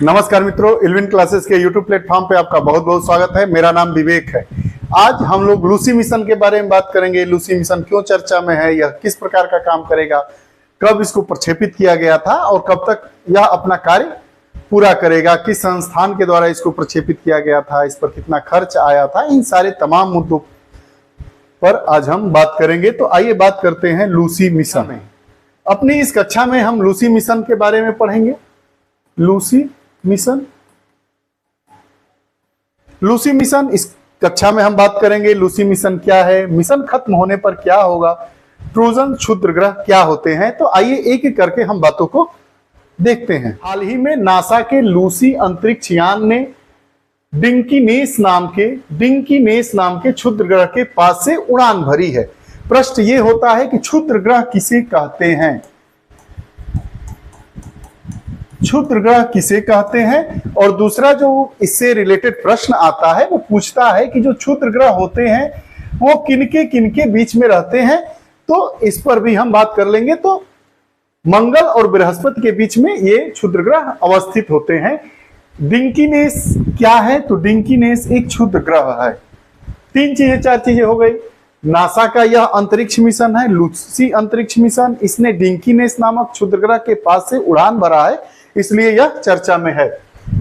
नमस्कार मित्रों, इल्विन क्लासेस के यूट्यूब प्लेटफॉर्म पे आपका बहुत बहुत स्वागत है। मेरा नाम विवेक है। आज हम लोग लूसी मिशन के बारे में बात करेंगे। लूसी मिशन क्यों चर्चा में है, यह किस प्रकार का काम करेगा, कब इसको प्रक्षेपित किया गया था और कब तक यह अपना कार्य पूरा करेगा, किस संस्थान के द्वारा इसको प्रक्षेपित किया गया था, इस पर कितना खर्च आया था, इन सारे तमाम मुद्दों पर आज हम बात करेंगे। तो आइए बात करते हैं लूसी मिशन। अपनी इस कक्षा में हम लूसी मिशन के बारे में पढ़ेंगे। लूसी मिशन इस कक्षा में हम बात करेंगे। लूसी मिशन क्या है, मिशन खत्म होने पर क्या होगा, ट्रोजन क्षुद्र ग्रह क्या होते हैं। तो आइए एक एक करके हम बातों को देखते हैं। हाल ही में नासा के लूसी अंतरिक्ष यान ने डिंकीनेस नाम के क्षुद्र ग्रह के पास से उड़ान भरी है। प्रश्न ये होता है कि क्षुद्र ग्रह किसे कहते हैं, क्षुद्र ग्रह किसे कहते हैं। और दूसरा जो इससे रिलेटेड प्रश्न आता है वो पूछता है कि जो क्षुद्र ग्रह होते हैं वो किनके बीच में रहते हैं। तो इस पर भी हम बात कर लेंगे। तो मंगल और बृहस्पति के बीच में ये क्षुद्र ग्रह अवस्थित होते हैं। डिंकीनेस क्या है, तो डिंकीनेस एक क्षुद्र ग्रह है। चार चीजें हो गई। नासा का यह अंतरिक्ष मिशन है, लूसी अंतरिक्ष मिशन। इसने डिंकीनेस नामक क्षुद्र ग्रह के पास से उड़ान भरा है, इसलिए यह चर्चा में है।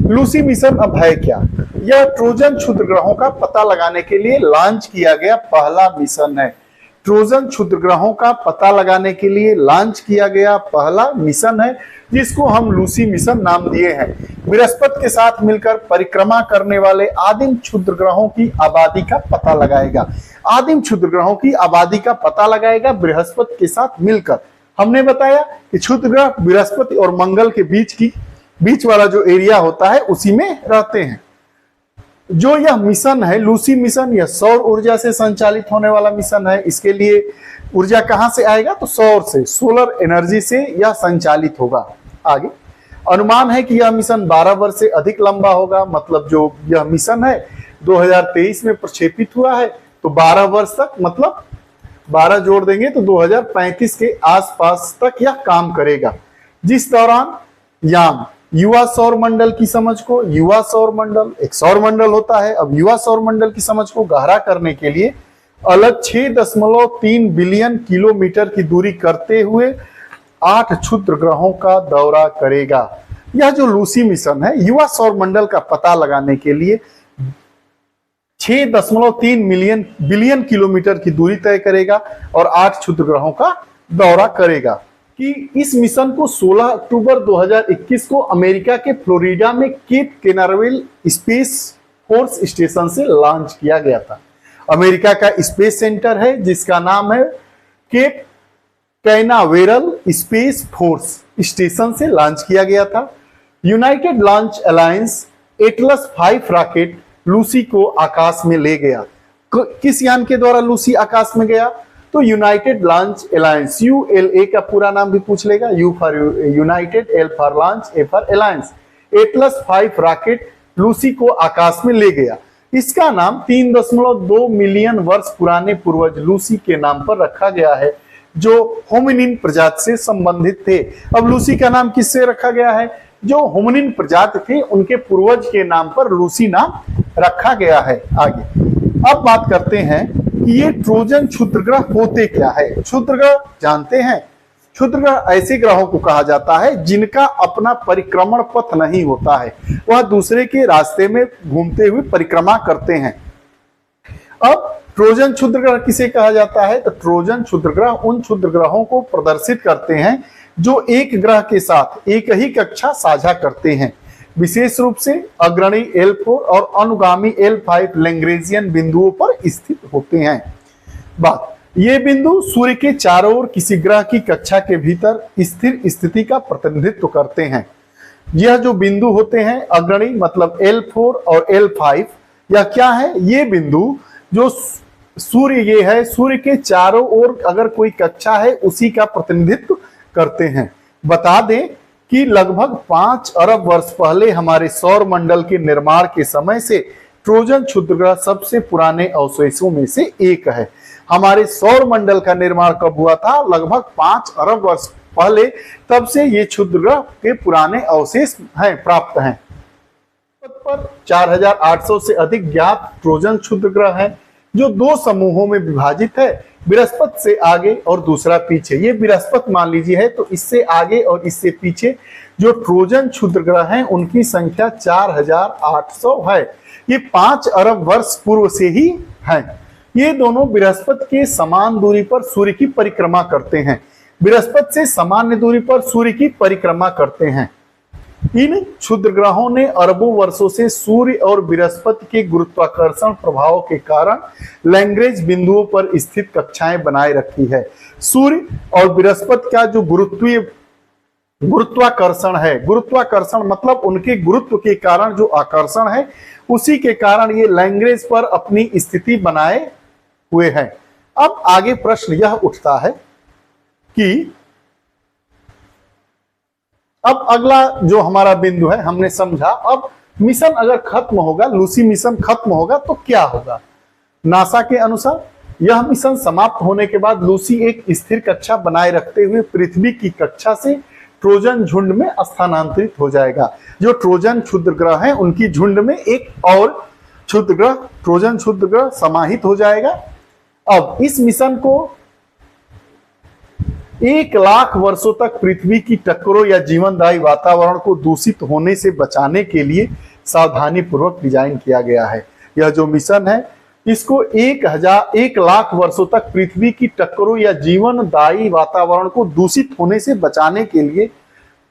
लूसी मिशन अब है क्या, यह ट्रोजन क्षुद्र ग्रहों का पता लगाने के लिए लॉन्च किया गया पहला मिशन है। ट्रोजन क्षुद्र ग्रहों का पता लगाने के लिए लॉन्च किया गया पहला मिशन है, जिसको हम लूसी मिशन नाम दिए हैं। बृहस्पति के साथ मिलकर परिक्रमा करने वाले आदिम क्षुद्र ग्रहों की आबादी का पता लगाएगा। आदिम क्षुद्र ग्रहों की आबादी का पता लगाएगा बृहस्पति के साथ मिलकर। हमने बताया कि क्षुद्र ग्रह बृहस्पति और मंगल के बीच वाला जो एरिया होता है उसी में रहते हैं। जो यह मिशन है लूसी मिशन, यह सौर ऊर्जा से संचालित होने वाला मिशन है। इसके लिए ऊर्जा कहां से आएगा, तो सौर से, सोलर एनर्जी से यह संचालित होगा। आगे अनुमान है कि यह मिशन 12 वर्ष से अधिक लंबा होगा। मतलब जो यह मिशन है 2023 में प्रक्षेपित हुआ है, तो 12 वर्ष तक, मतलब 12 जोड़ देंगे तो 2035 के आसपास तक यह काम करेगा। जिस दौरान यान युवा सौर मंडल की समझ को, युवा सौर मंडल एक सौर मंडल होता है, अब युवा सौर मंडल की समझ को गहरा करने के लिए अलग 6.3 बिलियन किलोमीटर की दूरी करते हुए 8 क्षुद्र ग्रहों का दौरा करेगा। यह जो लूसी मिशन है युवा सौर मंडल का पता लगाने के लिए 6.3 बिलियन किलोमीटर की दूरी तय करेगा और 8 क्षुद्र ग्रहों का दौरा करेगा। कि इस मिशन को 16 अक्टूबर 2021 को अमेरिका के फ्लोरिडा में Cape Canaveral Space Force Station से लॉन्च किया गया था। अमेरिका का स्पेस सेंटर है जिसका नाम है Cape Canaveral Space Force Station से लॉन्च किया गया था। United Launch Alliance Atlas 5 rocket Lucy को आकाश में ले गया। किस यान के द्वारा लूसी आकाश में गया, तो यूनाइटेड लॉन्च अलायंस, ULA का पूरा नाम भी पूछ लेगा, U for United, L for launch, A for alliance. Atlas 5 rocket Lucy को आकाश में ले गया। इसका नाम 3.2 मिलियन वर्ष पुराने पूर्वज लूसी के नाम पर रखा गया है, जो होमिनिन प्रजाति से संबंधित थे। अब लूसी का नाम किससे रखा गया है, जो होमिनिन प्रजाति थे उनके पूर्वज के नाम पर लूसी नाम रखा गया है। आगे अब बात करते हैं कि ये ट्रोजन क्षुद्र ग्रह होते क्या है। क्षुद्र ग्रह जानते हैं, क्षुद्र ग्रह ऐसे ग्रहों को कहा जाता है जिनका अपना परिक्रमण पथ नहीं होता है, वह दूसरे के रास्ते में घूमते हुए परिक्रमा करते हैं। अब ट्रोजन क्षुद्र ग्रह किसे कहा जाता है, तो ट्रोजन क्षुद्र ग्रह उन क्षुद्र ग्रहों को प्रदर्शित करते हैं जो एक ग्रह के साथ एक ही कक्षा साझा करते हैं। विशेष रूप से अग्रणी L4 और अनुगामी L5 लैग्रेंजियन बिंदुओं पर स्थित होते हैं। बात ये बिंदु सूर्य के चारों ओर किसी ग्रह की कक्षा के भीतर स्थिर स्थिति का प्रतिनिधित्व करते हैं। यह जो बिंदु होते हैं अग्रणी मतलब L4 और L5, यह क्या है, ये बिंदु जो सूर्य ये है, सूर्य के चारों ओर अगर कोई कक्षा है उसी का प्रतिनिधित्व करते हैं। बता दें कि लगभग 5 अरब वर्ष पहले हमारे सौर मंडल के निर्माण के समय से ट्रोजन क्षुद्र ग्रह सबसे पुराने अवशेषों में से एक है। हमारे सौर मंडल का निर्माण कब हुआ था, लगभग 5 अरब वर्ष पहले, तब से ये क्षुद्र ग्रह के पुराने अवशेष हैं, प्राप्त हैं। बृहस्पति पर 4800 से अधिक ज्ञात ट्रोजन क्षुद्र ग्रह हैं, जो दो समूहों में विभाजित है, बृहस्पति से आगे और दूसरा पीछे। ये बृहस्पति मान लीजिए है, तो इससे आगे और इससे पीछे जो ट्रोजन क्षुद्र ग्रह हैं उनकी संख्या 4800 है। ये 5 अरब वर्ष पूर्व से ही हैं। ये दोनों बृहस्पति के समान दूरी पर सूर्य की परिक्रमा करते हैं, बृहस्पति से सामान्य दूरी पर सूर्य की परिक्रमा करते हैं। इन क्षुद्र ग्रहों ने अरबों वर्षों से सूर्य और बृहस्पति के गुरुत्वाकर्षण प्रभाव के कारण लैग्रेंज बिंदुओं पर स्थित कक्षाएं बनाए रखी है। सूर्य और बृहस्पति का जो गुरुत्वाकर्षण है, गुरुत्वाकर्षण मतलब उनके गुरुत्व के कारण जो आकर्षण है, उसी के कारण ये लैग्रेंज पर अपनी स्थिति बनाए हुए हैं। अब आगे प्रश्न यह उठता है कि अब अगला जो हमारा बिंदु है, हमने समझा, अब मिशन अगर खत्म होगा, लूसी मिशन खत्म होगा तो क्या होगा। नासा के अनुसार यह मिशन समाप्त होने के बाद लूसी एक स्थिर कक्षा बनाए रखते हुए पृथ्वी की कक्षा से ट्रोजन झुंड में स्थानांतरित हो जाएगा। जो ट्रोजन क्षुद्र ग्रह हैं उनकी झुंड में एक और क्षुद्र ग्रह, ट्रोजन क्षुद्र ग्रह समाहित हो जाएगा। अब इस मिशन को 1 लाख वर्षों तक पृथ्वी की टक्करों या जीवनदायी वातावरण को दूषित होने से बचाने के लिए सावधानी पूर्वक डिजाइन किया गया है। यह जो मिशन है इसको 1 लाख वर्षों तक पृथ्वी की टक्करों या जीवनदायी वातावरण को दूषित होने से बचाने के लिए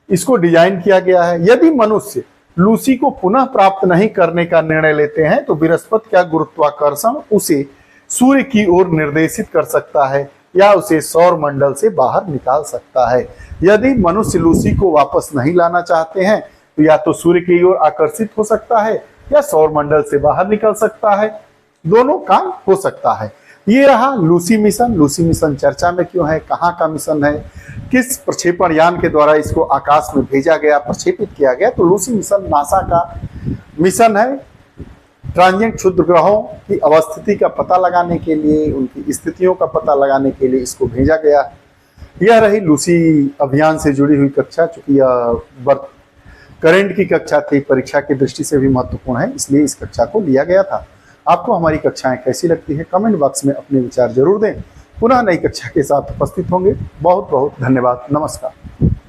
इसको डिजाइन किया गया है। यदि मनुष्य लूसी को पुनः प्राप्त नहीं करने का निर्णय लेते हैं तो बृहस्पति का गुरुत्वाकर्षण उसे सूर्य की ओर निर्देशित कर सकता है या उसे सौर मंडल से बाहर निकाल सकता है। यदि मनुष्य लूसी को वापस नहीं लाना चाहते हैं तो या तो सूर्य की ओर आकर्षित हो सकता है या सौर मंडल से बाहर निकल सकता है, दोनों काम हो सकता है। ये रहा लूसी मिशन। लूसी मिशन चर्चा में क्यों है, कहाँ का मिशन है, किस प्रक्षेपण यान के द्वारा इसको आकाश में भेजा गया, प्रक्षेपित किया गया, तो लूसी मिशन नासा का मिशन है। ट्रांजिएंट क्षुद्र ग्रहों की अवस्थिति का पता लगाने के लिए, उनकी स्थितियों का पता लगाने के लिए इसको भेजा गया। यह रही लूसी अभियान से जुड़ी हुई कक्षा। चूंकि यह करंट की कक्षा थी, परीक्षा की दृष्टि से भी महत्वपूर्ण है, इसलिए इस कक्षा को लिया गया था। आपको हमारी कक्षाएं कैसी लगती है, कमेंट बॉक्स में अपने विचार जरूर दें। पुनः नई कक्षा के साथ उपस्थित होंगे। बहुत बहुत धन्यवाद। नमस्कार।